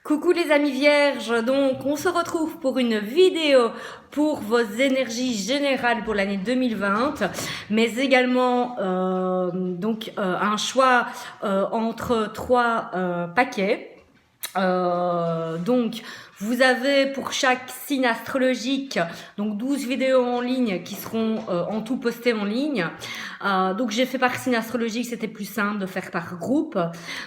Coucou les amis vierges, donc on se retrouve pour une vidéo pour vos énergies générales pour l'année 2020, mais également un choix entre trois paquets. Donc vous avez pour chaque signe astrologique donc 12 vidéos en ligne qui seront en tout postées en ligne. Donc j'ai fait par signe astrologique, c'était plus simple de faire par groupe.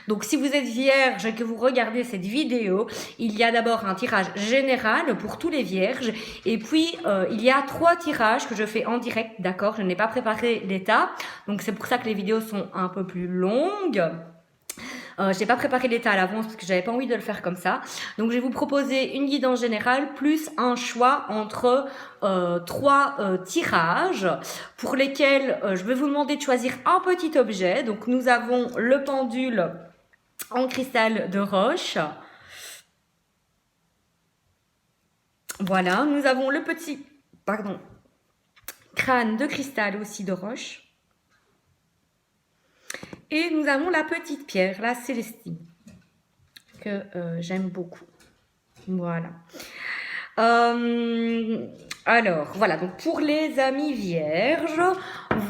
Donc si vous êtes vierge et que vous regardez cette vidéo, il y a d'abord un tirage général pour tous les vierges et puis il y a 3 tirages que je fais en direct, d'accord? Je n'ai pas préparé l'état, donc c'est pour ça que les vidéos sont un peu plus longues. Je n'ai pas préparé l'état à l'avance parce que j'avais pas envie de le faire comme ça. Donc je vais vous proposer une guidance générale plus un choix entre 3 tirages pour lesquels je vais vous demander de choisir un petit objet. Donc nous avons le pendule en cristal de roche. Voilà, nous avons le petit crâne de cristal aussi de roche. Et nous avons la petite pierre, la Célestine, que j'aime beaucoup. Voilà. Alors, voilà. Donc, pour les amis vierges,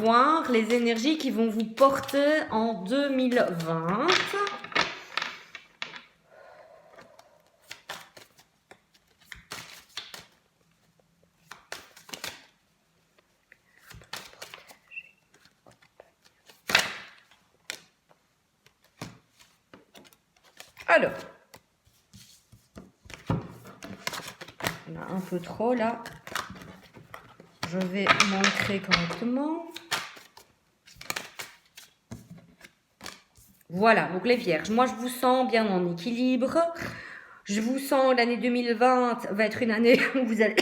voir les énergies qui vont vous porter en 2020. Alors, on a un peu trop là. Je vais montrer correctement. Voilà, donc les vierges, moi je vous sens bien en équilibre. Je vous sens l'année 2020 va être une année où vous allez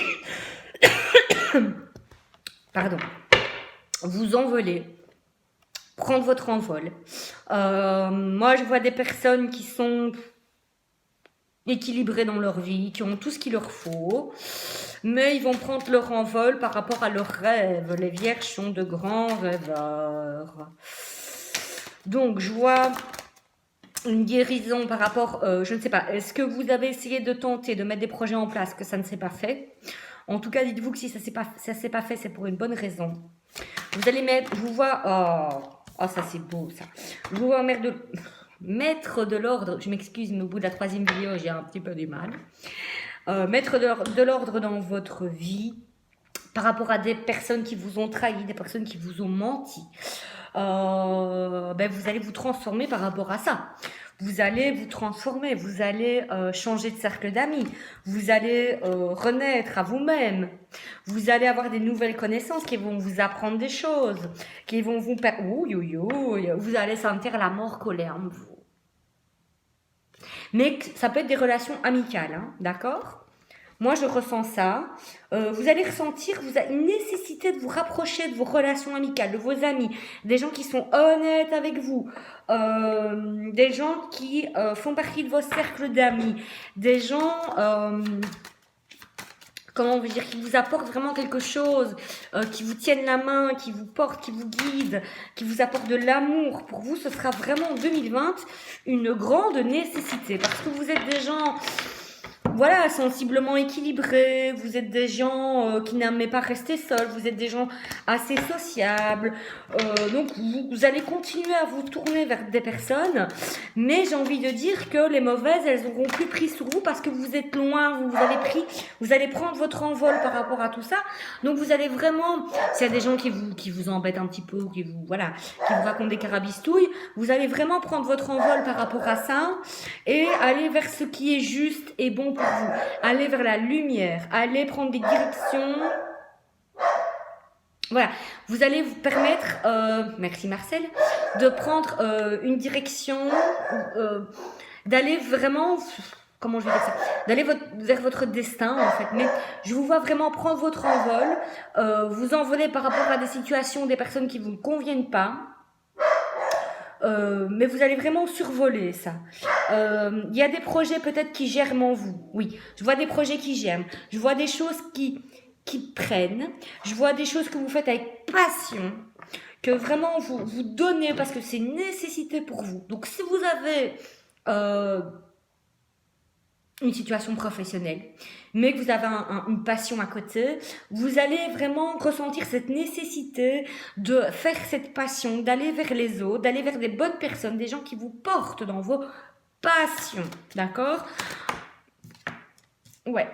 vous envoler, prendre votre envol. Moi je vois des personnes qui sont équilibrés dans leur vie, qui ont tout ce qu'il leur faut, mais ils vont prendre leur envol par rapport à leurs rêves. Les vierges sont de grands rêveurs. Donc, je vois une guérison par rapport, je ne sais pas, est-ce que vous avez essayé de tenter de mettre des projets en place que ça ne s'est pas fait? En tout cas, dites-vous que si ça ne s'est pas fait, c'est pour une bonne raison. Vous allez mettre, je vous vois, oh ça c'est beau ça. Je vous vois mettre de l'ordre, je m'excuse, mais au bout de la 3e vidéo, j'ai un petit peu du mal. Mettre de l'ordre dans votre vie par rapport à des personnes qui vous ont trahi, des personnes qui vous ont menti. Vous allez vous transformer par rapport à ça. Vous allez vous transformer, vous allez changer de cercle d'amis, vous allez renaître à vous-même, vous allez avoir des nouvelles connaissances qui vont vous apprendre des choses, qui vont vous vous allez sentir la mort coller en vous. Mais ça peut être des relations amicales, hein, d'accord? Moi, je ressens ça. Vous allez ressentir une nécessité de vous rapprocher de vos relations amicales, de vos amis, des gens qui sont honnêtes avec vous, des gens qui font partie de vos cercles d'amis, des gens, comment on veut dire, qui vous apportent vraiment quelque chose, qui vous tiennent la main, qui vous portent, qui vous guident, qui vous apportent de l'amour. Pour vous, ce sera vraiment en 2020 une grande nécessité parce que vous êtes des gens... Voilà, sensiblement équilibrés, vous êtes des gens qui n'aiment pas rester seuls, vous êtes des gens assez sociables, donc vous allez continuer à vous tourner vers des personnes, mais j'ai envie de dire que les mauvaises, elles n'auront plus pris sur vous parce que vous êtes loin, vous allez prendre votre envol par rapport à tout ça, donc vous allez vraiment, s'il y a des gens qui vous embêtent un petit peu, qui vous racontent des carabistouilles, vous allez vraiment prendre votre envol par rapport à ça et aller vers ce qui est juste et bon pour vous. Allez vers la lumière, allez prendre des directions. Voilà, vous allez vous permettre, merci Marcel, de prendre une direction, d'aller vraiment, comment je vais dire ça, d'aller vers votre destin en fait. Mais je vous vois vraiment prendre votre envol, vous envoler par rapport à des situations, des personnes qui vous ne conviennent pas. Mais vous allez vraiment survoler ça. Il y a des projets peut-être qui germent en vous. Oui, je vois des projets qui germent. Je vois des choses qui prennent. Je vois des choses que vous faites avec passion. Que vraiment vous donnez parce que c'est une nécessité pour vous. Donc si vous avez une situation professionnelle, mais que vous avez une passion à côté, vous allez vraiment ressentir cette nécessité de faire cette passion, d'aller vers les autres, d'aller vers des bonnes personnes, des gens qui vous portent dans vos passions, d'accord? Ouais.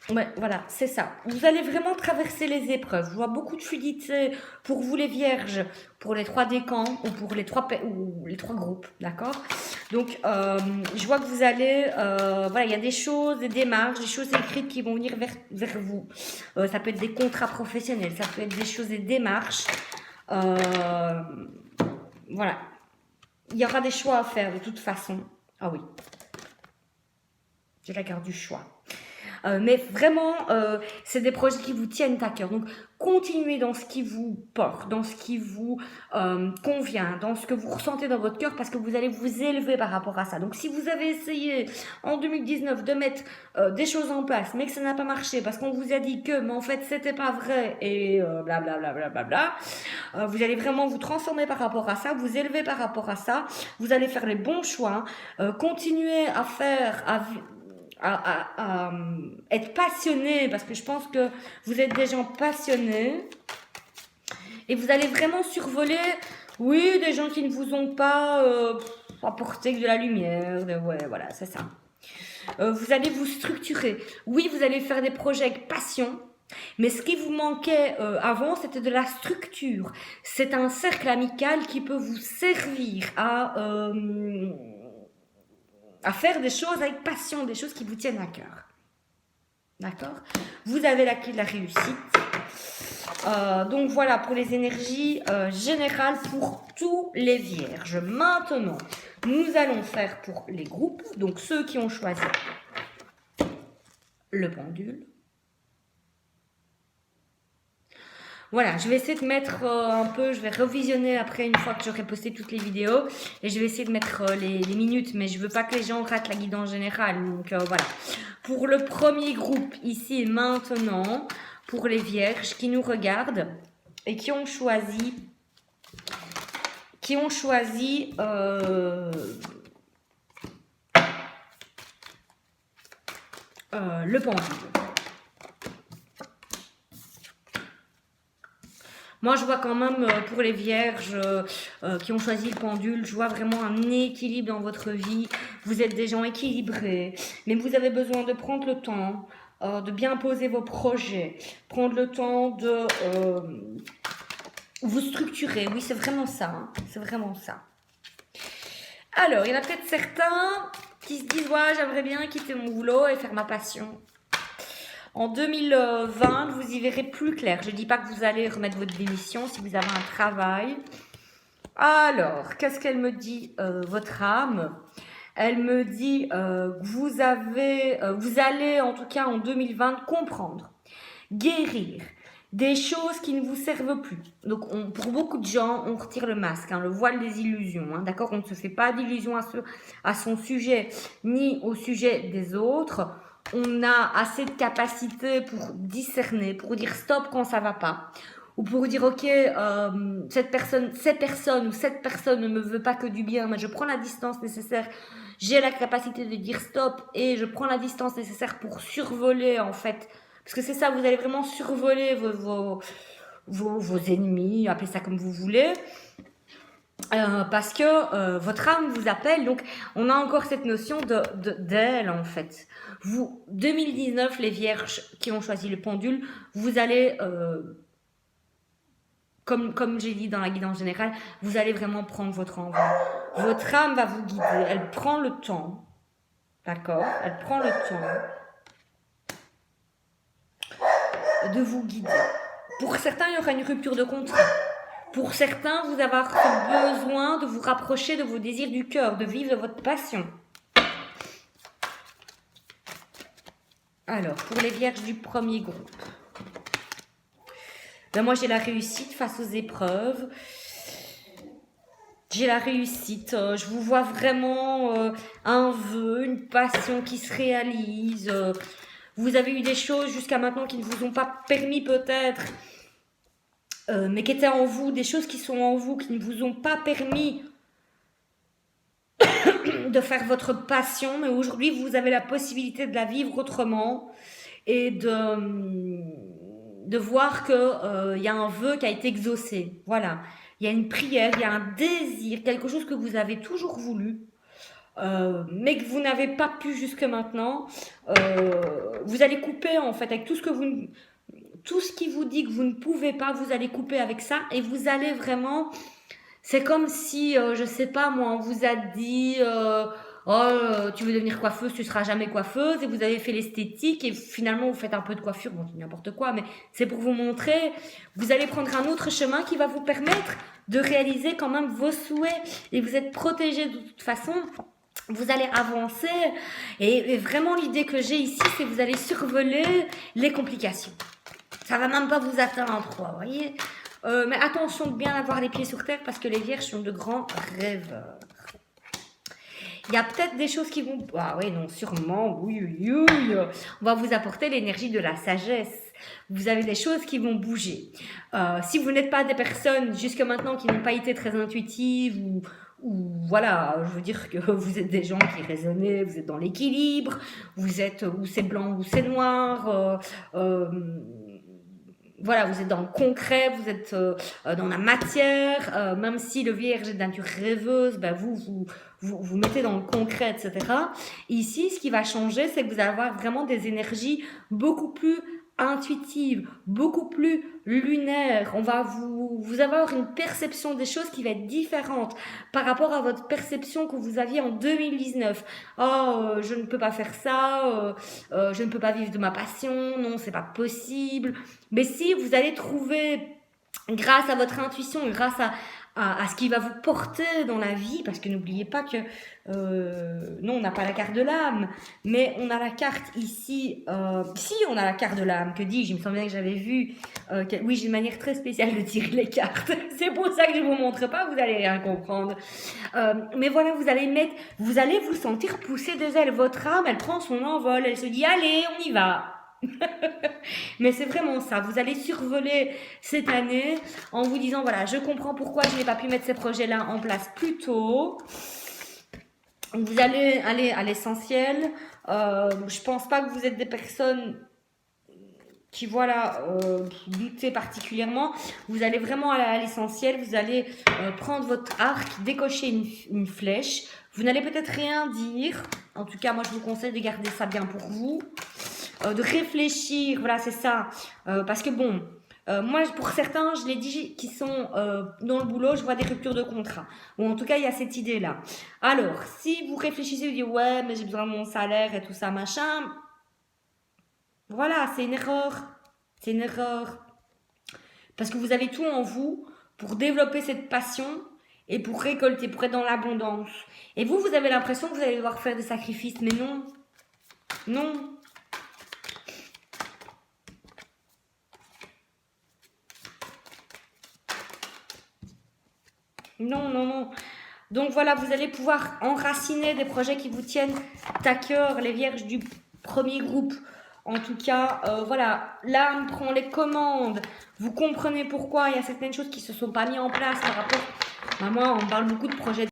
Ouais, voilà, c'est ça. Vous allez vraiment traverser les épreuves. Je vois beaucoup de fluidité pour vous les vierges, pour les 3 décans ou pour les 3, ou les 3 groupes, d'accord? Donc, je vois que vous allez, voilà, il y a des choses, des démarches, des choses écrites qui vont venir vers vous. Ça peut être des contrats professionnels, ça peut être des choses, des démarches. Voilà. Il y aura des choix à faire de toute façon. Ah oui. J'ai la carte du choix. Mais vraiment, c'est des projets qui vous tiennent à cœur. Donc, continuez dans ce qui vous porte, dans ce qui vous convient, dans ce que vous ressentez dans votre cœur, parce que vous allez vous élever par rapport à ça. Donc, si vous avez essayé en 2019 de mettre des choses en place, mais que ça n'a pas marché, parce qu'on vous a dit que, mais en fait, c'était pas vrai, et blablabla, vous allez vraiment vous transformer par rapport à ça, vous élever par rapport à ça, vous allez faire les bons choix, continuer à faire... à être passionné, parce que je pense que vous êtes des gens passionnés et vous allez vraiment survoler, oui, des gens qui ne vous ont pas apporté que de la lumière, ouais, voilà, c'est ça. Vous allez vous structurer. Oui, vous allez faire des projets avec passion, mais ce qui vous manquait avant, c'était de la structure. C'est un cercle amical qui peut vous servir à faire des choses avec passion, des choses qui vous tiennent à cœur. D'accord? Vous avez la clé de la réussite. Donc voilà pour les énergies générales pour tous les vierges. Maintenant, nous allons faire pour les groupes, donc ceux qui ont choisi le pendule. Voilà, je vais essayer de mettre un peu, je vais revisionner après une fois que j'aurai posté toutes les vidéos et je vais essayer de mettre les minutes, mais je veux pas que les gens ratent la guidance générale, donc voilà. Pour le premier groupe, ici et maintenant, pour les vierges qui nous regardent et qui ont choisi le pendule. Moi, je vois quand même pour les vierges qui ont choisi le pendule, je vois vraiment un équilibre dans votre vie. Vous êtes des gens équilibrés, mais vous avez besoin de prendre le temps de bien poser vos projets, prendre le temps de vous structurer. Oui, c'est vraiment ça. Hein. C'est vraiment ça. Alors, il y en a peut-être certains qui se disent « Ouais, j'aimerais bien quitter mon boulot et faire ma passion. » En 2020, vous y verrez plus clair. Je ne dis pas que vous allez remettre votre démission si vous avez un travail. Alors, qu'est-ce qu'elle me dit, votre âme? Elle me dit que vous allez en tout cas en 2020 comprendre, guérir des choses qui ne vous servent plus. Donc, pour beaucoup de gens, on retire le masque, hein, le voile des illusions. Hein, d'accord? On ne se fait pas d'illusions à son sujet ni au sujet des autres. On a assez de capacité pour discerner, pour dire stop quand ça va pas. Ou pour dire ok, cette personne ne me veut pas que du bien, mais je prends la distance nécessaire. J'ai la capacité de dire stop et je prends la distance nécessaire pour survoler en fait. Parce que c'est ça, vous allez vraiment survoler vos ennemis, appelez ça comme vous voulez. Parce que votre âme vous appelle, donc on a encore cette notion d'elle en fait. Vous, 2019, les vierges qui ont choisi le pendule, vous allez, comme j'ai dit dans la guidance générale, vous allez vraiment prendre votre envol. Votre âme va vous guider, elle prend le temps, d'accord? Elle prend le temps de vous guider. Pour certains, il y aura une rupture de contrat. Pour certains, vous avez besoin de vous rapprocher de vos désirs du cœur, de vivre de votre passion. Alors, pour les vierges du premier groupe. Ben moi, j'ai la réussite face aux épreuves. J'ai la réussite. Je vous vois vraiment un vœu, une passion qui se réalise. Vous avez eu des choses jusqu'à maintenant qui ne vous ont pas permis peut-être, mais qui étaient en vous, des choses qui sont en vous, qui ne vous ont pas permis de faire votre passion, mais aujourd'hui, vous avez la possibilité de la vivre autrement et de voir que y a un vœu qui a été exaucé. Voilà. Il y a une prière, il y a un désir, quelque chose que vous avez toujours voulu, mais que vous n'avez pas pu jusque maintenant. Vous allez couper en fait avec tout ce qui vous dit que vous ne pouvez pas, vous allez couper avec ça et vous allez vraiment. C'est comme si, je sais pas moi, on vous a dit tu veux devenir coiffeuse, tu seras jamais coiffeuse, et vous avez fait l'esthétique, et finalement vous faites un peu de coiffure, bon, n'importe quoi, mais c'est pour vous montrer, vous allez prendre un autre chemin qui va vous permettre de réaliser quand même vos souhaits, et vous êtes protégé de toute façon. Vous allez avancer, et vraiment l'idée que j'ai ici, c'est que vous allez survoler les complications. Ça va même pas vous atteindre, vous voyez. Mais attention de bien avoir les pieds sur terre parce que les vierges sont de grands rêveurs. Il y a peut-être des choses qui vont... Ah oui, non, sûrement, oui. On va vous apporter l'énergie de la sagesse. Vous avez des choses qui vont bouger. Si vous n'êtes pas des personnes jusque maintenant qui n'ont pas été très intuitives ou voilà, je veux dire que vous êtes des gens qui raisonnent, vous êtes dans l'équilibre, vous êtes ou c'est blanc ou c'est noir, voilà, vous êtes dans le concret, vous êtes dans la matière, même si le vierge est de nature rêveuse, ben vous mettez dans le concret, etc. Ici, ce qui va changer, c'est que vous allez avoir vraiment des énergies beaucoup plus intuitive, beaucoup plus lunaire. On va vous avoir une perception des choses qui va être différente par rapport à votre perception que vous aviez en 2019. Je ne peux pas faire ça, je ne peux pas vivre de ma passion, non, c'est pas possible. Mais si vous allez trouver, grâce à votre intuition et grâce à ce qui va vous porter dans la vie, parce que n'oubliez pas que non, on n'a pas la carte de l'âme, mais on a la carte ici, si on a la carte de l'âme, que dis-je, il me semblait que j'avais vu, oui, j'ai une manière très spéciale de tirer les cartes, c'est pour ça que je ne vous montre pas, vous allez rien comprendre, mais voilà, vous allez vous sentir pousser des ailes, votre âme, elle prend son envol, elle se dit, allez, on y va. Mais c'est vraiment ça, vous allez survoler cette année en vous disant voilà, je comprends pourquoi je n'ai pas pu mettre ces projets là en place plus tôt. Vous allez aller à l'essentiel. Je pense pas que vous êtes des personnes qui doutez particulièrement. Vous allez vraiment aller à l'essentiel, vous allez prendre votre arc, décocher une flèche, vous n'allez peut-être rien dire, en tout cas moi je vous conseille de garder ça bien pour vous. De réfléchir, voilà, c'est ça. Parce que bon, moi, pour certains, je l'ai dit, qui sont dans le boulot, je vois des ruptures de contrat. Ou en tout cas, il y a cette idée-là. Alors, si vous réfléchissez, vous dites, ouais, mais j'ai besoin de mon salaire et tout ça, machin. Voilà, c'est une erreur. C'est une erreur. Parce que vous avez tout en vous pour développer cette passion et pour récolter, pour être dans l'abondance. Et vous avez l'impression que vous allez devoir faire des sacrifices, mais non. Non. Non. Donc voilà, vous allez pouvoir enraciner des projets qui vous tiennent à cœur, les vierges du premier groupe. En tout cas, voilà, l'âme prend les commandes. Vous comprenez pourquoi il y a certaines choses qui ne se sont pas mises en place par rapport... Moi, on parle beaucoup de projets